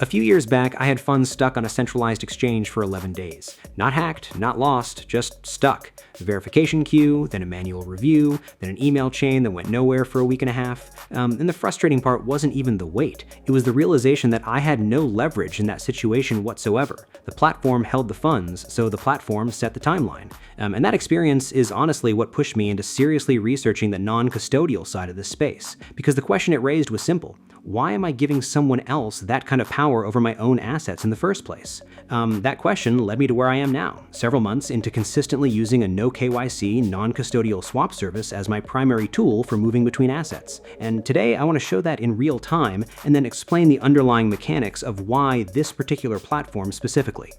A few years back, I had funds stuck on a centralized exchange for 11 days. Not hacked, not lost, just stuck. A verification queue, then a manual review, then an email chain that went nowhere for a week and a half. And the frustrating part wasn't even the wait. It was the realization that I had no leverage in that situation whatsoever. The platform held the funds, so the platform set the timeline. And that experience is honestly what pushed me into seriously researching the non-custodial side of this space. Because the question it raised was simple. Why am I giving someone else that kind of power over my own assets in the first place? That question led me to where I am now, several months into consistently using a no KYC, non-custodial swap service as my primary tool for moving between assets. And today I want to show that in real time and then explain the underlying mechanics of why this particular platform specifically.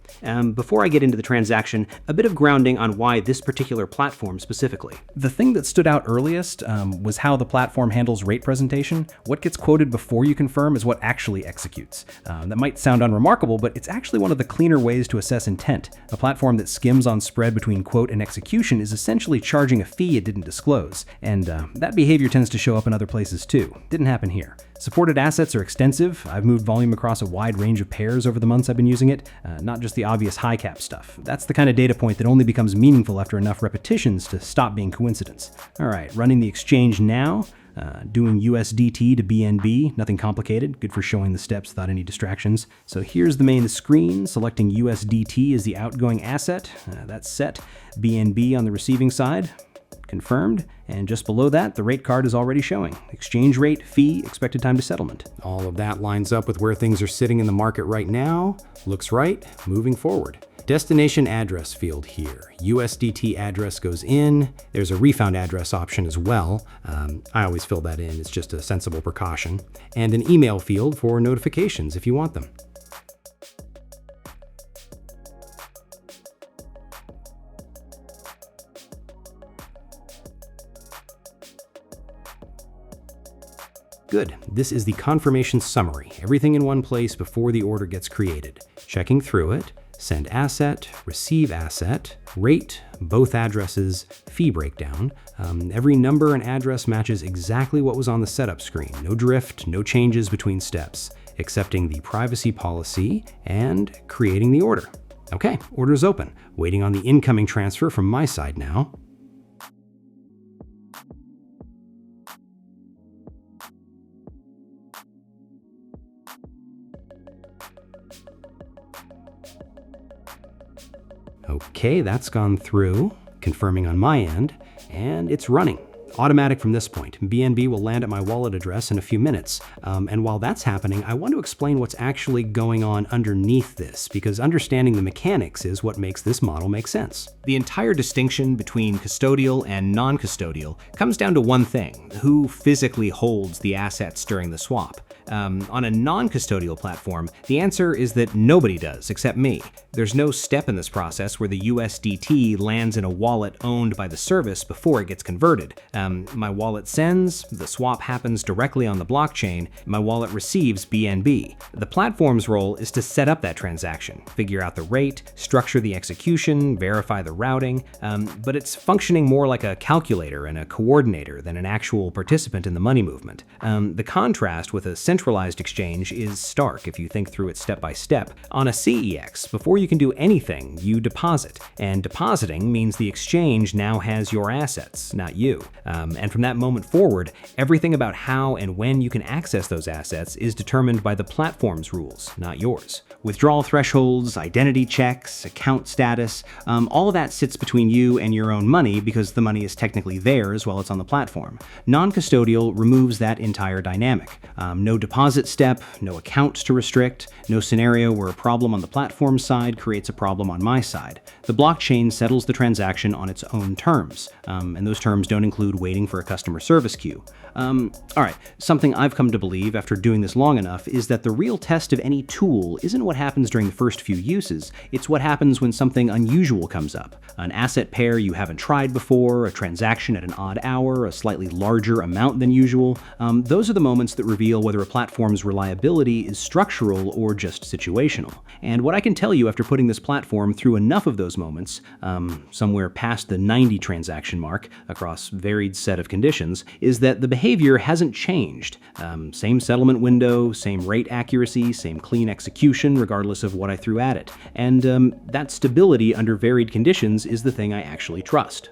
Before I get into the transaction, a bit of grounding on why this particular platform specifically. The thing that stood out earliest was how the platform handles rate presentation. What gets quoted before you confirm is what actually executes. That might sound unremarkable, but it's actually one of the cleaner ways to assess intent. A platform that skims on spread between quote and execution is essentially charging a fee it didn't disclose, and that behavior tends to show up in other places too. Didn't happen here. Supported assets are extensive. I've moved volume across a wide range of pairs over the months I've been using it, not just the obvious high cap stuff. That's the kind of data point that only becomes meaningful after enough repetitions to stop being coincidence. All right, running the exchange now. Doing USDT to BNB, nothing complicated, good for showing the steps without any distractions. So here's the main screen, selecting USDT as the outgoing asset. That's set. BNB on the receiving side. Confirmed, and just below that, the rate card is already showing. Exchange rate, fee, expected time to settlement. All of that lines up with where things are sitting in the market right now. Looks right, moving forward. Destination address field here. USDT address goes in. There's a refund address option as well. I always fill that in, it's just a sensible precaution. And an email field for notifications if you want them. Good. This is the confirmation summary. Everything in one place before the order gets created. Checking through it. Send asset, receive asset, rate, both addresses, fee breakdown. Every number and address matches exactly what was on the setup screen. No drift, no changes between steps. Accepting the privacy policy and creating the order. Okay, order's open. Waiting on the incoming transfer from my side now. Okay, that's gone through, confirming on my end, and it's running. Automatic from this point. BNB will land at my wallet address in a few minutes. And while that's happening, I want to explain what's actually going on underneath this, because understanding the mechanics is what makes this model make sense. The entire distinction between custodial and non-custodial comes down to one thing: who physically holds the assets during the swap. On a non-custodial platform, the answer is that nobody does except me. There's no step in this process where the USDT lands in a wallet owned by the service before it gets converted. My wallet sends, the swap happens directly on the blockchain, my wallet receives BNB. The platform's role is to set up that transaction, figure out the rate, structure the execution, verify the routing, but it's functioning more like a calculator and a coordinator than an actual participant in the money movement. The contrast with a centralized exchange is stark if you think through it step by step. On a CEX, before you can do anything, you deposit, and depositing means the exchange now has your assets, not you. And from that moment forward, everything about how and when you can access those assets is determined by the platform's rules, not yours. Withdrawal thresholds, identity checks, account status, all of that sits between you and your own money because the money is technically theirs while it's on the platform. Non-custodial removes that entire dynamic. No deposit step, no accounts to restrict, no scenario where a problem on the platform side creates a problem on my side. The blockchain settles the transaction on its own terms, and those terms don't include waiting for a customer service queue. Alright, something I've come to believe after doing this long enough is that the real test of any tool isn't what what happens during the first few uses, it's what happens when something unusual comes up. An asset pair you haven't tried before, a transaction at an odd hour, a slightly larger amount than usual. Those are the moments that reveal whether a platform's reliability is structural or just situational. And what I can tell you after putting this platform through enough of those moments, somewhere past the 90 transaction mark across varied set of conditions, is that the behavior hasn't changed. Same settlement window, same rate accuracy, same clean execution regardless of what I threw at it. And that stability under varied conditions is the thing I actually trust.